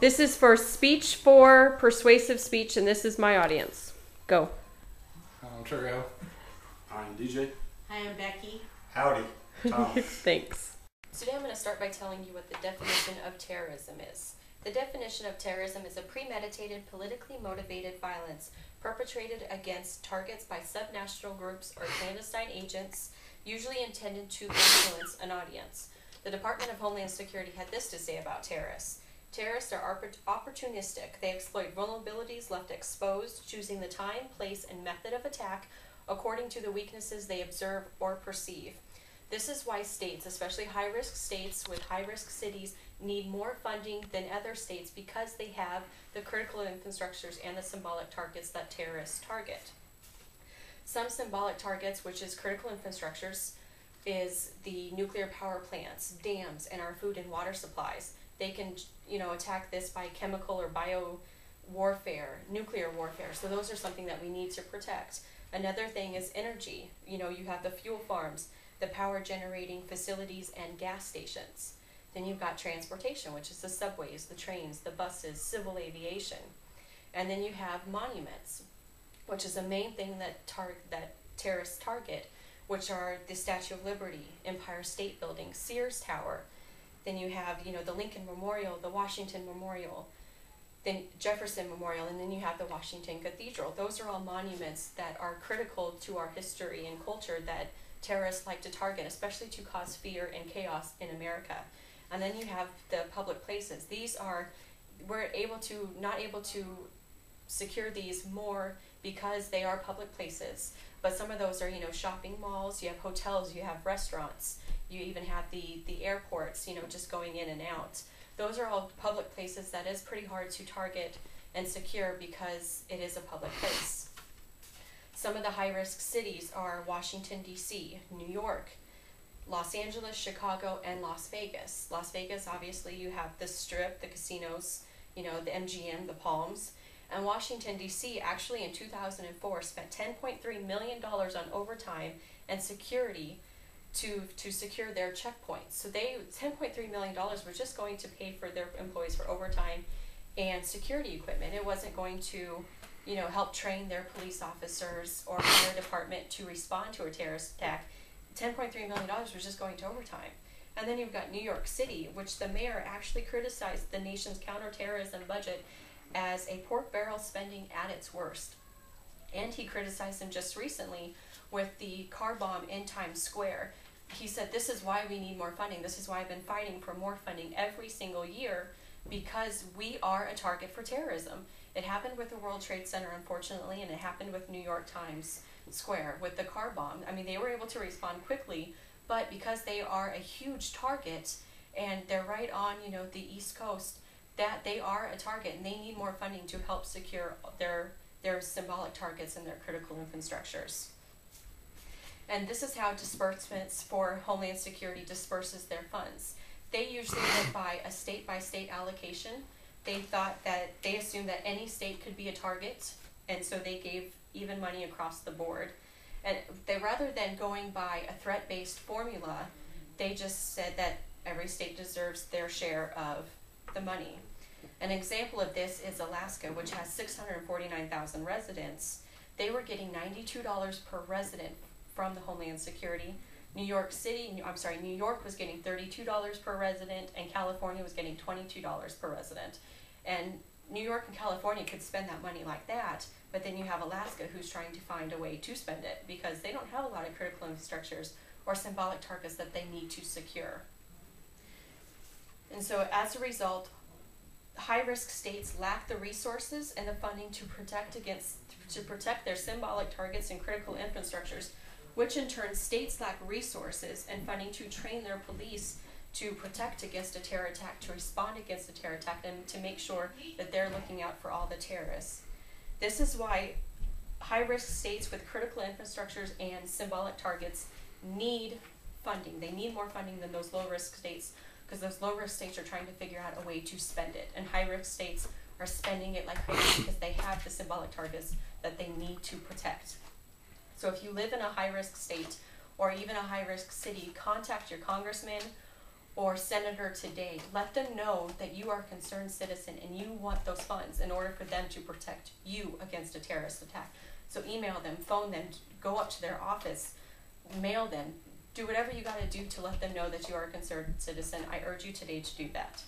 This is for speech for persuasive speech, and this is my audience. Go. I'm Terrell. I'm DJ. Hi, I'm Becky. Howdy, Tom. Thanks. Today I'm going to start by telling you what the definition of terrorism is. The definition of terrorism is a premeditated, politically motivated violence perpetrated against targets by subnational groups or clandestine agents, usually intended to influence an audience. The Department of Homeland Security had this to say about terrorists. Terrorists are opportunistic. They exploit vulnerabilities left exposed, choosing the time, place, and method of attack according to the weaknesses they observe or perceive. This is why states, especially high-risk states with high-risk cities, need more funding than other states because they have the critical infrastructures and the symbolic targets that terrorists target. Some symbolic targets, which is critical infrastructures, is the nuclear power plants, dams, and our food and water supplies. They can, attack this by chemical or bio warfare, nuclear warfare. So those are something that we need to protect. Another thing is energy. You have the fuel farms, the power generating facilities, and gas stations. Then you've got transportation, which is the subways, the trains, the buses, civil aviation. And then you have monuments, which is the main thing that terrorists target, which are the Statue of Liberty, Empire State Building, Sears Tower. Then you have, the Lincoln Memorial, the Washington Memorial, then Jefferson Memorial, and then you have the Washington Cathedral. Those are all monuments that are critical to our history and culture that terrorists like to target, especially to cause fear and chaos in America. And then you have the public places. We're not able to secure these more because they are public places. But some of those are, shopping malls, you have hotels, you have restaurants, you even have the airports, just going in and out. Those are all public places that is pretty hard to target and secure because it is a public place. Some of the high-risk cities are Washington, D.C., New York, Los Angeles, Chicago, and Las Vegas. Las Vegas, obviously, you have the Strip, the casinos, the MGM, the Palms. And Washington, D.C. actually in 2004 spent $10.3 million on overtime and security to secure their checkpoints. So $10.3 million were just going to pay for their employees for overtime and security equipment. It wasn't going to, help train their police officers or fire department to respond to a terrorist attack. $10.3 million was just going to overtime. And then you've got New York City, which the mayor actually criticized the nation's counterterrorism budget as a pork barrel spending at its worst. And he criticized them just recently with the car bomb in Times Square. He said, this is why we need more funding. This is why I've been fighting for more funding every single year, because we are a target for terrorism. It happened with the World Trade Center, unfortunately, and it happened with New York Times Square with the car bomb. I mean, they were able to respond quickly, but because they are a huge target and they're right on, the East Coast, that they are a target and they need more funding to help secure their symbolic targets and their critical infrastructures. And this is how disbursements for Homeland Security disperses their funds. They usually went by a state-by-state allocation. They assumed that any state could be a target, and so they gave even money across the board. And rather than going by a threat-based formula, they just said that every state deserves their share of the money. An example of this is Alaska, which has 649,000 residents. They were getting $92 per resident from the Homeland Security. New York was getting $32 per resident, and California was getting $22 per resident. And New York and California could spend that money like that, but then you have Alaska who's trying to find a way to spend it because they don't have a lot of critical infrastructures or symbolic targets that they need to secure. And so as a result, high-risk states lack the resources and the funding to protect their symbolic targets and critical infrastructures, which in turn states lack resources and funding to train their police to protect against a terror attack, to respond against a terror attack, and to make sure that they're looking out for all the terrorists. This is why high-risk states with critical infrastructures and symbolic targets need funding. They need more funding than those low-risk states, because those low-risk states are trying to figure out a way to spend it, and high-risk states are spending it like crazy because they have the symbolic targets that they need to protect. So if you live in a high-risk state or even a high-risk city, contact your congressman or senator today. Let them know that you are a concerned citizen and you want those funds in order for them to protect you against a terrorist attack. So email them, phone them, go up to their office, mail them, do whatever you got to do to let them know that you are a concerned citizen. I urge you today to do that.